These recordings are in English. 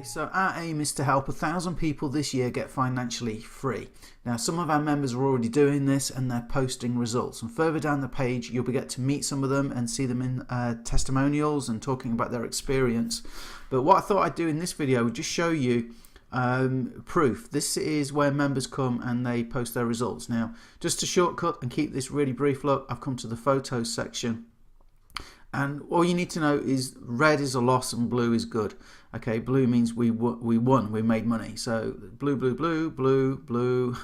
Okay, so our aim is to help 1,000 people this year get financially free. Now, some of our members are already doing this and they're posting results. And further down the page, you'll get to meet some of them and see them in testimonials and talking about their experience. But what I thought I'd do in this video would just show you proof. This is where members come and they post their results. Now, just to shortcut and keep this really brief, look, I've come to the photos section. And all you need to know is red is a loss and blue is good. Okay, blue means we won, we made money. So blue, blue, blue, blue, blue.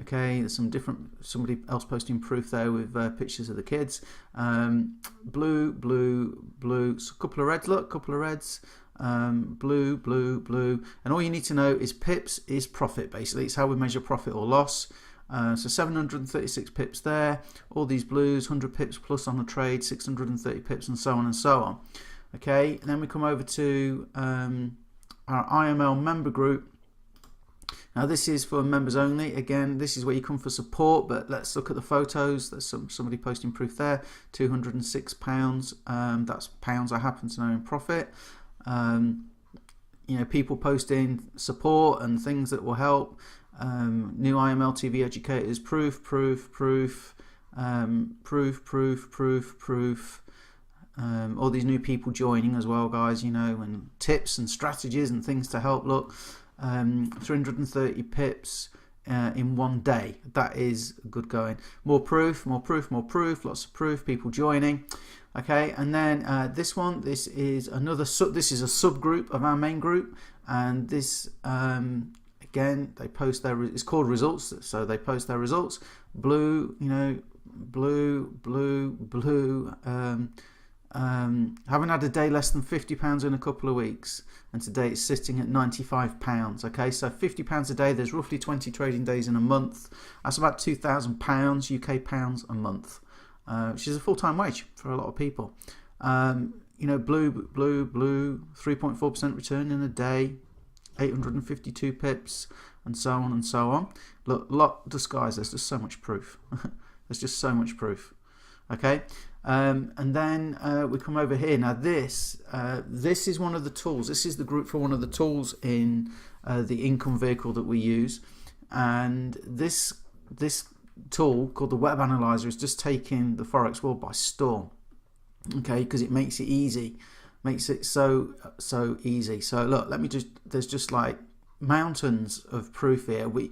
Okay, there's some different, somebody else posting proof there with pictures of the kids. Blue, blue, blue, so a couple of reds, look, couple of reds. Blue, blue, blue. And all you need to know is pips is profit, basically. It's how we measure profit or loss. So 736 pips there, all these blues, 100 pips plus on the trade, 630 pips, and so on and so on. Okay, and then we come over to our IML member group. Now this is for members only. Again, this is where you come for support, but let's look at the photos. There's somebody posting proof there, £206. That's pounds I happen to know in profit. You know, people posting support and things that will help. New IML TV educators, proof, proof, proof, proof, proof, proof, proof. All these new people joining as well, guys, you know, and tips and strategies and things to help. Look, 330 pips in one day. That is good going. More proof, more proof, more proof, lots of proof, people joining. Okay, and then this one, this is another this is a subgroup of our main group, and this again, they post their, it's called results, so they post their results. Blue, you know, blue, blue, blue. Haven't had a day less than £50 in a couple of weeks, and today it's sitting at £95. Okay, so £50 a day, there's roughly 20 trading days in a month. That's about £2,000 UK pounds a month, which is a full-time wage for a lot of people. You know, blue, blue, blue, 3.4% return in a day, 852 pips, and so on and so on. Look, just guys, there's just so much proof. There's just so much proof. Okay, and then we come over here. Now this is one of the tools. This is the group for one of the tools in the income vehicle that we use, and this tool called the Web Analyzer is just taking the Forex world by storm. Okay, because it makes it easy. Makes it so easy. So look, let me just, there's just like mountains of proof here. We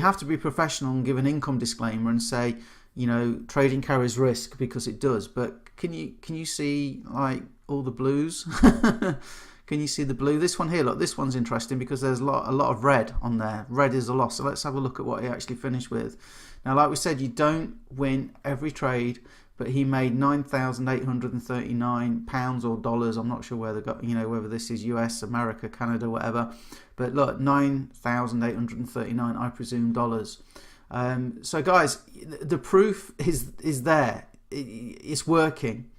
have to be professional and give an income disclaimer and say, you know, trading carries risk, because it does. But can you see like all the blues? Can you see the blue? This one here, look, this one's interesting because there's a lot of red on there. Red is a loss. So let's have a look at what he actually finished with. Now, like we said, you don't win every trade, but he made £9,839 or dollars. I'm not sure where they got, you know, whether this is US, America, Canada, whatever. But look, 9,839, I presume, dollars. So guys, the proof is there. It's working.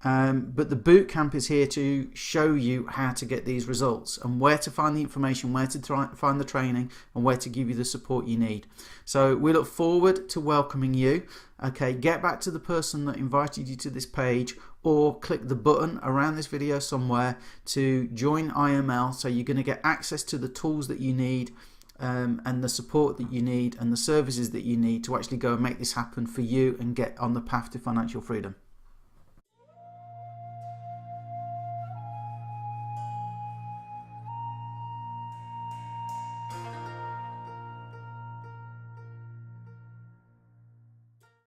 But the boot camp is here to show you how to get these results and where to find the information, where to find the training, and where to give you the support you need. So we look forward to welcoming you. Okay, get back to the person that invited you to this page, or click the button around this video somewhere to join IML. So you're going to get access to the tools that you need, and the support that you need, and the services that you need to actually go and make this happen for you and get on the path to financial freedom.